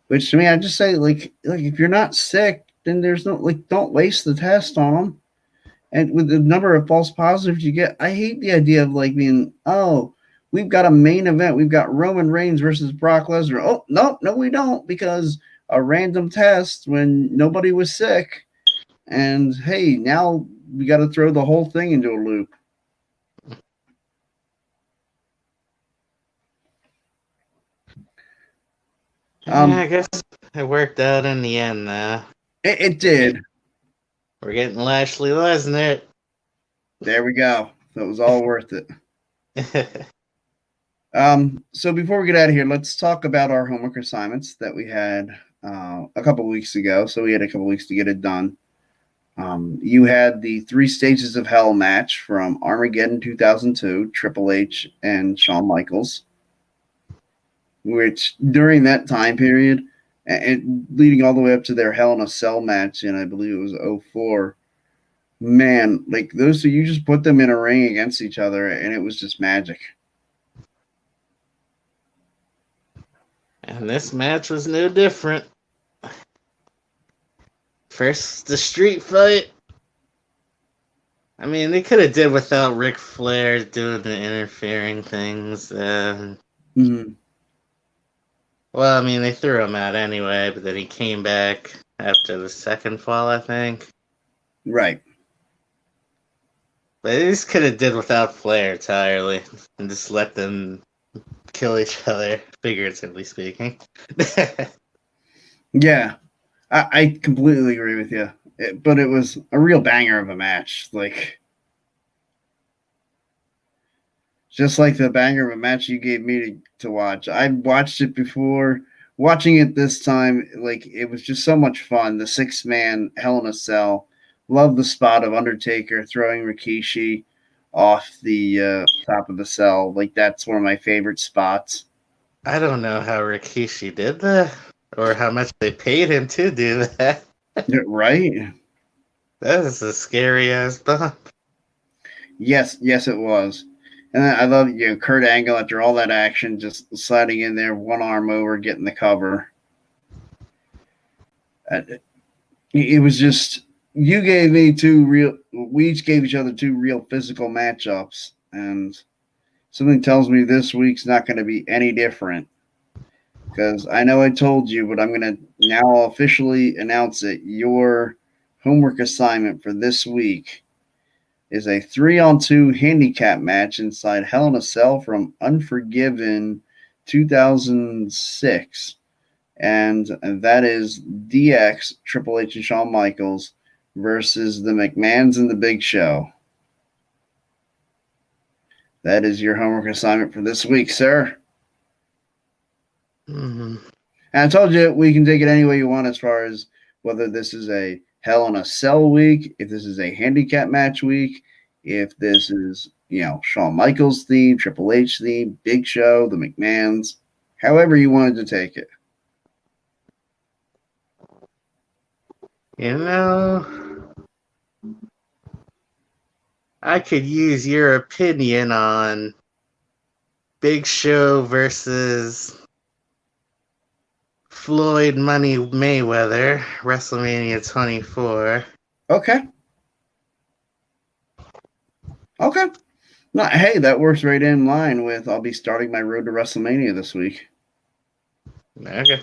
Speaker 1: Which to me, I just say like if you're not sick, then there's no don't waste the test on them. And with the number of false positives you get, I hate the idea of like being, we've got a main event. We've got Roman Reigns versus Brock Lesnar. Oh, no, we don't, because a random test when nobody was sick. And hey, now we got to throw the whole thing into a loop.
Speaker 2: I guess it worked out in the end, though.
Speaker 1: It did.
Speaker 2: We're getting Lashley Lesnar.
Speaker 1: There we go. That was all worth it. So before we get out of here, let's talk about our homework assignments that we had a couple weeks ago. So we had a couple weeks to get it done. You had the 3 Stages of Hell match from Armageddon 2002, Triple H and Shawn Michaels, which during that time period and leading all the way up to their Hell in a Cell match in, I believe it was 2004, man, like those two, you just put them in a ring against each other and it was just magic.
Speaker 2: And this match was no different. First, the street fight. I mean, they could have did without Ric Flair doing the interfering things. Well, I mean, they threw him out anyway, but then he came back after the second fall, I think.
Speaker 1: Right.
Speaker 2: But they just could have did without Flair entirely and just let them kill each other, figuratively speaking.
Speaker 1: Yeah, I completely agree with you. But it was a real banger of a match. Like, just like the banger of a match you gave me to watch. I watched it before. Watching it this time, like, it was just so much fun. The 6-man Hell in a Cell. Love the spot of Undertaker throwing Rikishi off the top of the cell. Like, that's one of my favorite spots.
Speaker 2: I don't know how Rikishi did that, or how much they paid him to do that.
Speaker 1: Right?
Speaker 2: That is a scary ass bump.
Speaker 1: Yes, it was. And then I love Kurt Angle after all that action, just sliding in there, one arm over, getting the cover. It was just you gave me two real. We each gave each other two real physical matchups, and something tells me this week's not going to be any different. Because I know I told you, but I'm going to now officially announce it. Your homework assignment for this week is a 3-on-2 handicap match inside Hell in a Cell from Unforgiven 2006. And that is DX, Triple H, and Shawn Michaels versus the McMahons and the Big Show. That is your homework assignment for this week, sir.
Speaker 2: Mm-hmm.
Speaker 1: And I told you we can take it any way you want as far as whether this is a Hell in a Cell week, if this is a handicap match week, if this is, Shawn Michaels theme, Triple H theme, Big Show, the McMahons, however you wanted to take it.
Speaker 2: I could use your opinion on Big Show versus Floyd Money Mayweather, WrestleMania 24.
Speaker 1: Okay. No, hey, that works right in line with I'll be starting my road to WrestleMania this week.
Speaker 2: Okay.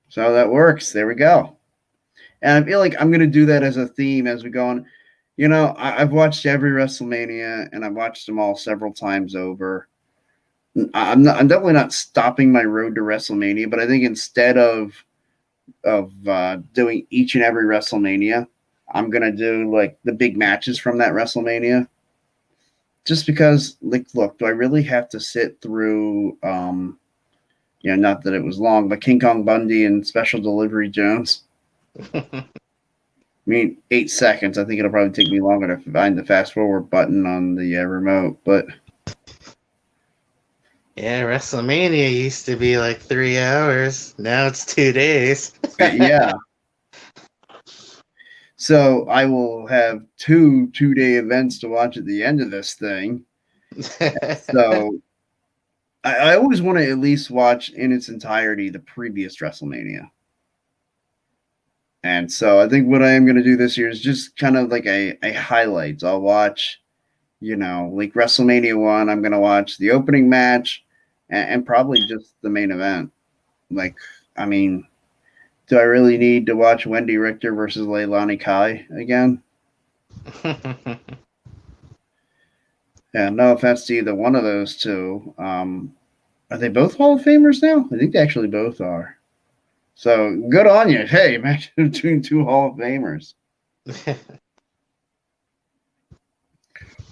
Speaker 1: So that works. There we go. And I feel like I'm going to do that as a theme as we go on. I've watched every WrestleMania, and I've watched them all several times over. I'm definitely not stopping my road to WrestleMania, but I think instead of doing each and every WrestleMania, I'm going to do like the big matches from that WrestleMania. Just because, look, do I really have to sit through, not that it was long, but King Kong Bundy and Special Delivery Jones? I mean, 8 seconds. I think it'll probably take me longer to find the fast forward button on the remote, but
Speaker 2: yeah, WrestleMania used to be like 3 hours. Now it's 2 days.
Speaker 1: Yeah. So I will have two 2-day events to watch at the end of this thing. So I always want to at least watch in its entirety the previous WrestleMania. And so I think what I am going to do this year is just kind of like a highlights. I'll watch, like WrestleMania 1, I'm going to watch the opening match and probably just the main event. Do I really need to watch Wendy Richter versus Leilani Kai again? Yeah, no offense to either one of those two. Are they both Hall of Famers now? I think they actually both are. So good on you. Hey, match between two Hall of Famers.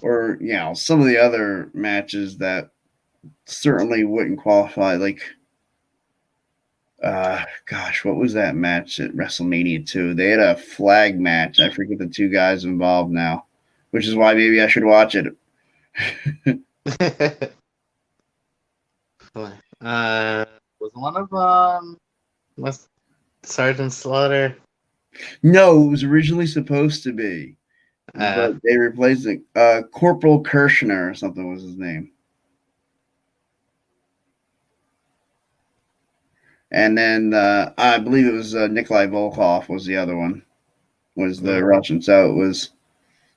Speaker 1: Or, some of the other matches that certainly wouldn't qualify. Like, what was that match at WrestleMania 2? They had a flag match. I forget the two guys involved now, which is why maybe I should watch it.
Speaker 2: Was one of them was Sergeant Slaughter?
Speaker 1: No, it was originally supposed to be, but they replaced it. Corporal Kirshner or something was his name. And then I believe it was Nikolai Volkov was the other one, was the Russian. So it was,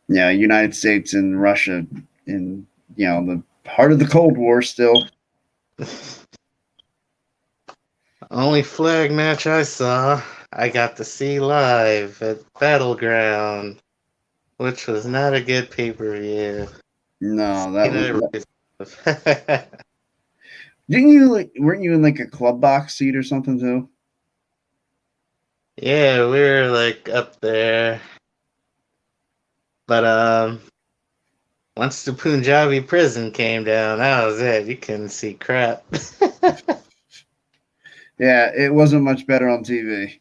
Speaker 1: United States and Russia in, the heart of the Cold War still.
Speaker 2: Only flag match I saw, I got to see live at Battleground, which was not a good pay-per-view.
Speaker 1: No, that was. Didn't you weren't you in like a club box seat or something too?
Speaker 2: Yeah, we were up there. But once the Punjabi prison came down, that was it. You couldn't see crap.
Speaker 1: Yeah, it wasn't much better on TV.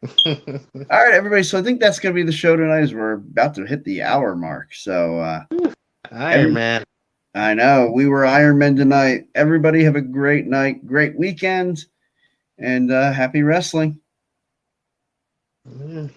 Speaker 1: All right, everybody. So I think that's going to be the show tonight as we're about to hit the hour mark. So
Speaker 2: Iron Man.
Speaker 1: I know we were Iron Men tonight. Everybody have a great night, great weekend, and happy wrestling.
Speaker 2: Mm.